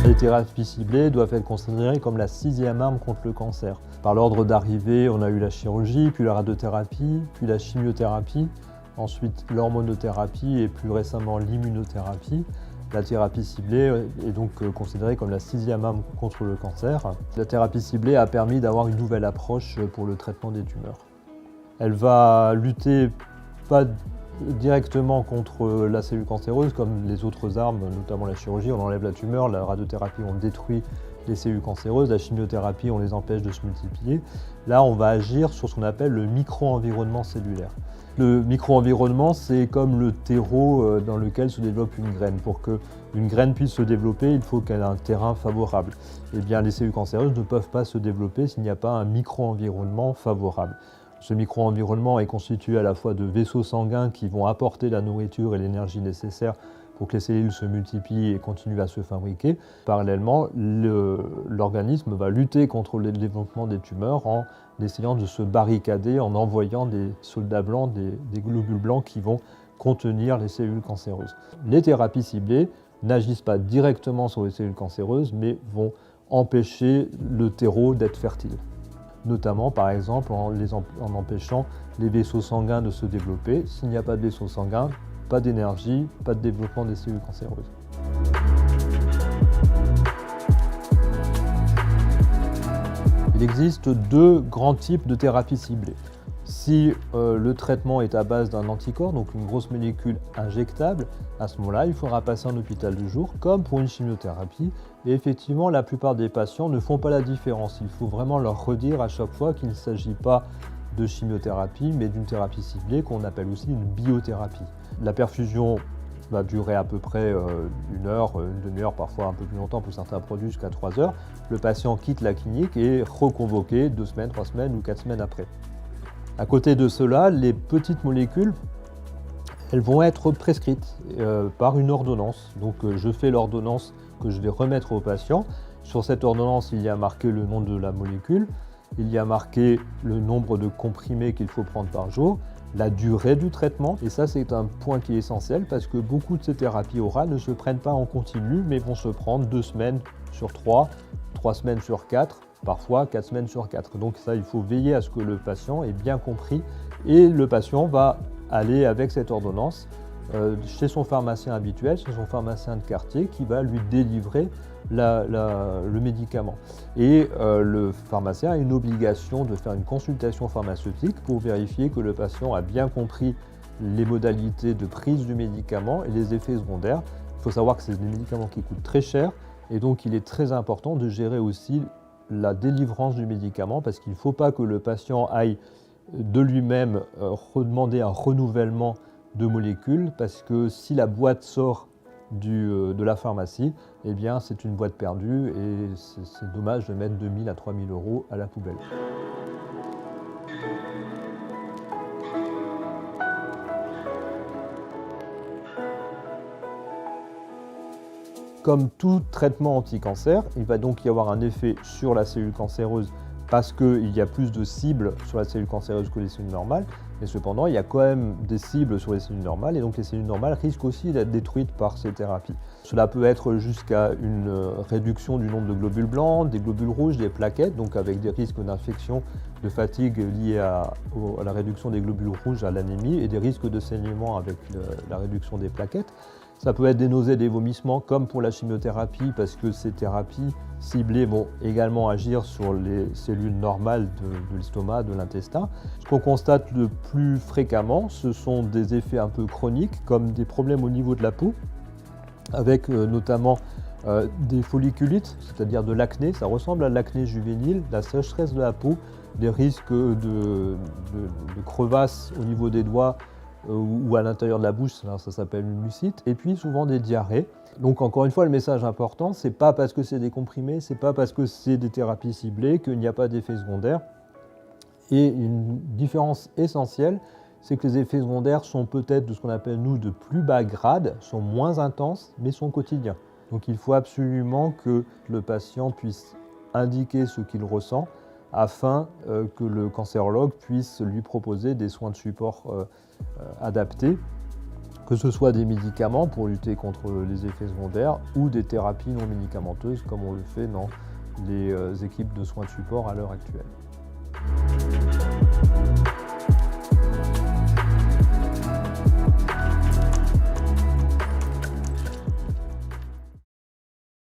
Les thérapies ciblées doivent être considérées comme la 6e arme contre le cancer. Par l'ordre d'arrivée, on a eu la chirurgie, puis la radiothérapie, puis la chimiothérapie, ensuite l'hormonothérapie et plus récemment l'immunothérapie. La thérapie ciblée est donc considérée comme la 6e arme contre le cancer. La thérapie ciblée a permis d'avoir une nouvelle approche pour le traitement des tumeurs. Elle va lutter pas directement contre la cellule cancéreuse comme les autres armes, notamment la chirurgie, on enlève la tumeur, la radiothérapie, on détruit les cellules cancéreuses, la chimiothérapie, on les empêche de se multiplier. Là, on va agir sur ce qu'on appelle le micro-environnement cellulaire. Le micro-environnement, c'est comme le terreau dans lequel se développe une graine. Pour qu'une graine puisse se développer, il faut qu'elle ait un terrain favorable. Eh bien, les cellules cancéreuses ne peuvent pas se développer s'il n'y a pas un micro-environnement favorable. Ce micro-environnement est constitué à la fois de vaisseaux sanguins qui vont apporter la nourriture et l'énergie nécessaires pour que les cellules se multiplient et continuent à se fabriquer. Parallèlement, l'organisme va lutter contre le développement des tumeurs en essayant de se barricader, en envoyant des soldats blancs, des globules blancs qui vont contenir les cellules cancéreuses. Les thérapies ciblées n'agissent pas directement sur les cellules cancéreuses, mais vont empêcher le terreau d'être fertile. Notamment, par exemple, en empêchant les vaisseaux sanguins de se développer. S'il n'y a pas de vaisseaux sanguins, pas d'énergie, pas de développement des cellules cancéreuses. Il existe 2 grands types de thérapies ciblées. Si le traitement est à base d'un anticorps, donc une grosse molécule injectable, à ce moment-là, il faudra passer en hôpital de jour, comme pour une chimiothérapie. Et effectivement, la plupart des patients ne font pas la différence. Il faut vraiment leur redire à chaque fois qu'il ne s'agit pas de chimiothérapie, mais d'une thérapie ciblée qu'on appelle aussi une biothérapie. La perfusion va durer à peu près 1 heure, une demi-heure, parfois un peu plus longtemps pour certains produits, jusqu'à 3 heures. Le patient quitte la clinique et est reconvoqué 2 semaines, 3 semaines ou 4 semaines après. À côté de cela, les petites molécules, elles vont être prescrites par une ordonnance. Donc je fais l'ordonnance que je vais remettre au patient. Sur cette ordonnance, il y a marqué le nom de la molécule, il y a marqué le nombre de comprimés qu'il faut prendre par jour, la durée du traitement. Et ça, c'est un point qui est essentiel parce que beaucoup de ces thérapies orales ne se prennent pas en continu, mais vont se prendre 2 semaines sur 3, 3 semaines sur 4, parfois 4 semaines sur 4. Donc ça, il faut veiller à ce que le patient ait bien compris et le patient va aller avec cette ordonnance chez son pharmacien habituel, chez son pharmacien de quartier qui va lui délivrer le médicament. Et le pharmacien a une obligation de faire une consultation pharmaceutique pour vérifier que le patient a bien compris les modalités de prise du médicament et les effets secondaires. Il faut savoir que c'est des médicaments qui coûtent très cher et donc il est très important de gérer aussi la délivrance du médicament parce qu'il ne faut pas que le patient aille de lui-même redemander un renouvellement de molécules parce que si la boîte sort de la pharmacie, eh bien c'est une boîte perdue et c'est dommage de mettre 2 000 à 3 000 € à la poubelle. Comme tout traitement anti-cancer, il va donc y avoir un effet sur la cellule cancéreuse parce qu'il y a plus de cibles sur la cellule cancéreuse que les cellules normales, mais cependant il y a quand même des cibles sur les cellules normales et donc les cellules normales risquent aussi d'être détruites par ces thérapies. Cela peut être jusqu'à une réduction du nombre de globules blancs, des globules rouges, des plaquettes, donc avec des risques d'infection, de fatigue liés à la réduction des globules rouges, à l'anémie et des risques de saignement avec la réduction des plaquettes. Ça peut être des nausées, des vomissements, comme pour la chimiothérapie, parce que ces thérapies ciblées vont également agir sur les cellules normales de l'estomac, de l'intestin. Ce qu'on constate le plus fréquemment, ce sont des effets un peu chroniques, comme des problèmes au niveau de la peau, avec notamment des folliculites, c'est-à-dire de l'acné. Ça ressemble à l'acné juvénile, la sécheresse de la peau, des risques de crevasses au niveau des doigts, ou à l'intérieur de la bouche, ça s'appelle une mucite, et puis souvent des diarrhées. Donc encore une fois, le message important, c'est pas parce que c'est des comprimés, c'est pas parce que c'est des thérapies ciblées qu'il n'y a pas d'effets secondaires. Et une différence essentielle, c'est que les effets secondaires sont peut-être de ce qu'on appelle nous de plus bas grade, sont moins intenses, mais sont quotidiens. Donc il faut absolument que le patient puisse indiquer ce qu'il ressent afin que le cancérologue puisse lui proposer des soins de support adaptés que ce soit des médicaments pour lutter contre les effets secondaires ou des thérapies non médicamenteuses comme on le fait dans les équipes de soins de support à l'heure actuelle.